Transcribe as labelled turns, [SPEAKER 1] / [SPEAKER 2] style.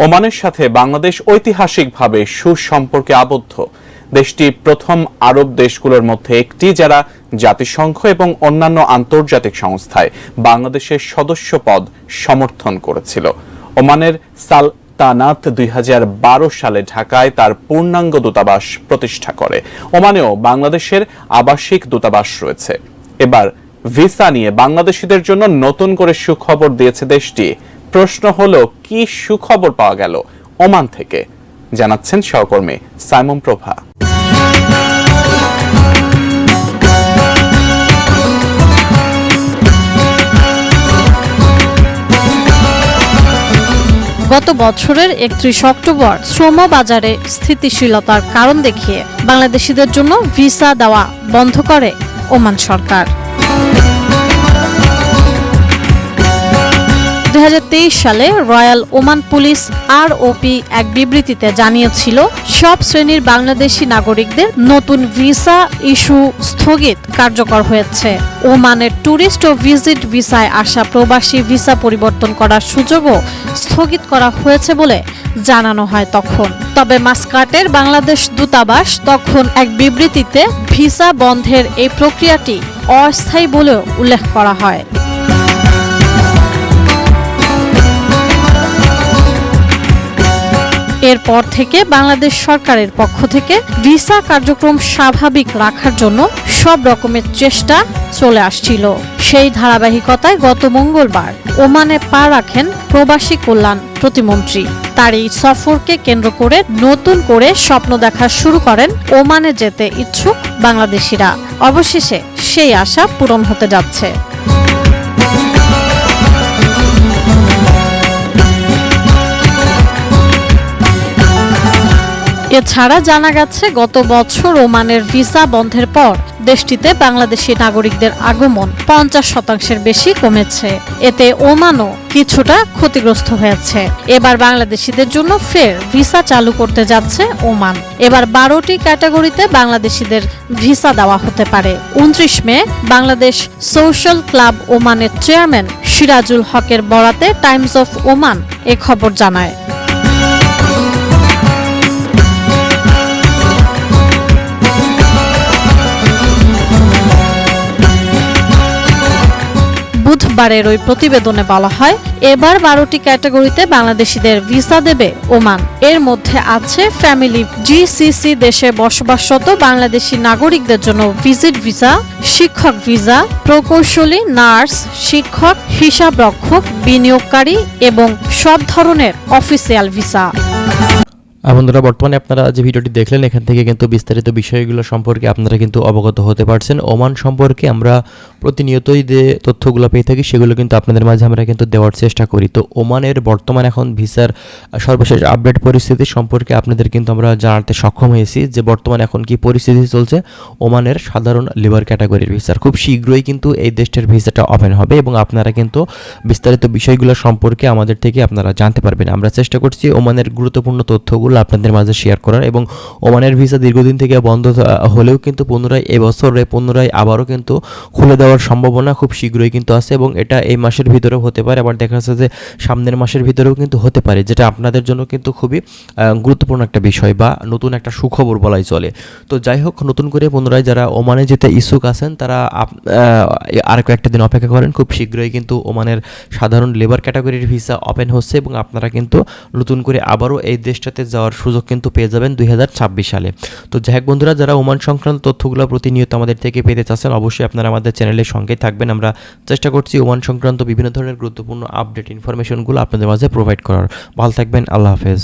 [SPEAKER 1] ওমানের সাথে বাংলাদেশ ঐতিহাসিকভাবে সুসম্পর্কে আবদ্ধ। দেশটি প্রথম আরব দেশগুলোর মধ্যে একটি যারা জাতিসংঘ এবং অন্যান্য আন্তর্জাতিক সংস্থায় বাংলাদেশের সদস্য পদ সমর্থন করেছিল। ওমানের সালতানাত 2012 সালে ঢাকায় তার পূর্ণাঙ্গ দূতাবাস প্রতিষ্ঠা করে। ওমানেও বাংলাদেশের আবাসিক দূতাবাস রয়েছে। এবার ভিসা নিয়ে বাংলাদেশিদের জন্য নতুন করে সুখবর দিয়েছে দেশটি। প্রশ্ন হলো, কি সুখবর পাওয়া গেল ওমান থেকে? জানাচ্ছেন সহকর্মী সাইমন প্রভা।
[SPEAKER 2] গত বছরের 31 অক্টোবর শ্রম বাজারে স্থিতিশীলতার কারণ দেখিয়ে বাংলাদেশিদের জন্য ভিসা দেওয়া বন্ধ করে ওমান সরকার। 2023 সালে রয়্যাল ওমান পুলিশ ROP এক বিবৃতিতে জানিয়েছিল, সব শ্রেণীর বাংলাদেশি নাগরিকদের নতুন ভিসা ইস্যু স্থগিত কার্যকর হয়েছে। ওমানের ট্যুরিস্ট ও ভিজিট ভিসায় আসা প্রবাসী ভিসা পরিবর্তন করার সুযোগও স্থগিত করা হয়েছে বলে জানানো হয় তখন। তবে মাস্কাটের বাংলাদেশ দূতাবাস তখন এক বিবৃতিতে ভিসা বন্ধের এই প্রক্রিয়াটি অস্থায়ী বলেও উল্লেখ করা হয়। এরপর থেকে বাংলাদেশ সরকারের পক্ষ থেকে ভিসা কার্যক্রম স্বাভাবিক রাখার জন্য সব রকমের চেষ্টা চলে আসছিল। সেই ধারাবাহিকতায় গত মঙ্গলবার ওমানে পা রাখেন প্রবাসী কল্যাণ প্রতিমন্ত্রী। তার এই সফরকে কেন্দ্র করে নতুন করে স্বপ্ন দেখা শুরু করেন ওমানে যেতে ইচ্ছুক বাংলাদেশিরা। অবশেষে সেই আশা পূরণ হতে যাচ্ছে। এছাড়া জানা গেছে, গত বছর ওমানের ভিসা বন্ধের পর দেশটিতে বাংলাদেশি নাগরিকদের আগমন 50% বেশি কমেছে। এতে ওমানও কিছুটা ক্ষতিগ্রস্ত হয়েছে। এবার বাংলাদেশিদের জন্য ফের ভিসা চালু করতে যাচ্ছে ওমান। এবার 12টি ক্যাটাগরিতে বাংলাদেশিদের ভিসা দেওয়া হতে পারে। 29 মে বাংলাদেশ সোশ্যাল ক্লাব ওমানের চেয়ারম্যান সিরাজুল হকের বরাতে টাইমস অফ ওমান এ খবর জানায়। বুধবারের ওই প্রতিবেদনে বলা হয়, এবার 12টি ক্যাটাগরিতে বাংলাদেশিদের ভিসা দেবে ওমান। এর মধ্যে আছে ফ্যামিলি, GCC দেশে বসবাসরত বাংলাদেশি নাগরিকদের জন্য ভিজিট ভিসা, শিক্ষক ভিসা, প্রকৌশলী, নার্স, শিক্ষক, হিসাবরক্ষক, বিনিয়োগকারী এবং সব ধরনের অফিসিয়াল ভিসা।
[SPEAKER 3] বন্ধুরা, বর্তমানে আপনারা যে ভিডিওটি দেখলেন, এখান থেকে কিন্তু বিস্তারিত বিষয়গুলো সম্পর্কে আপনারা কিন্তু অবগত হতে পারছেন। ওমান সম্পর্কে আমরা প্রতিনিয়তই যে তথ্যগুলো পেয়ে থাকি সেগুলো কিন্তু আপনাদের মাঝে আমরা কিন্তু দেওয়ার চেষ্টা করি। তো ওমানের বর্তমান এখন ভিসার সর্বশেষ আপডেট পরিস্থিতি সম্পর্কে আপনাদের কিন্তু আমরা জানাতে সক্ষম হয়েছি যে বর্তমানে এখন কি পরিস্থিতি চলছে ওমানের সাধারণ লেবার ক্যাটাগরির ভিসার। খুব শীঘ্রই কিন্তু এই দেশটির ভিসাটা ওপেন হবে এবং আপনারা কিন্তু বিস্তারিত বিষয়গুলো সম্পর্কে আমাদের থেকে আপনারা জানতে পারবেন। আমরা চেষ্টা করছি ওমানের গুরুত্বপূর্ণ তথ্যগুলো আপনাদের মাঝে শেয়ার করার এবং ওমানের ভিসা দীর্ঘদিন থেকে বন্ধ হলেও কিন্তু পুনরায় এবছরে পুনরায় আবারও কিন্তু খুলে দেওয়ার সম্ভাবনা খুব শীঘ্রই কিন্তু আছে এবং এটা এই মাসের ভিতরেও হতে পারে, আবার দেখা যাচ্ছে যে সামনের মাসের ভিতরেও কিন্তু হতে পারে, যেটা আপনাদের জন্য কিন্তু খুবই গুরুত্বপূর্ণ একটা বিষয় বা নতুন একটা সুখবর বলাই চলে। তো যাই হোক, নতুন করে পুনরায় যারা ওমানে যেতে ইচ্ছুক আছেন তারা আর কয়েকটা দিন অপেক্ষা করেন। খুব শীঘ্রই কিন্তু ওমানের সাধারণ লেবার ক্যাটাগরির ভিসা ওপেন হচ্ছে এবং আপনারা কিন্তু নতুন করে আবারও এই দেশটাতে যাওয়ার সুযোগ কিন্তু পেয়ে যাবেন 2026 সালে। তো যাই হোক বন্ধুরা, যারা ওমান সংক্রান্ত তথ্যগুলো প্রতিনিয়ত আমাদের থেকে পেতে চাচ্ছেন অবশ্যই আপনারা আমাদের চ্যানেলের সঙ্গে থাকবেন। আমরা চেষ্টা করছি ওমান সংক্রান্ত বিভিন্ন ধরনের গুরুত্বপূর্ণ আপডেট ইনফরমেশনগুলো আপনাদের মাঝে প্রোভাইড করার। ভালো থাকবেন, আল্লাহ হাফেজ।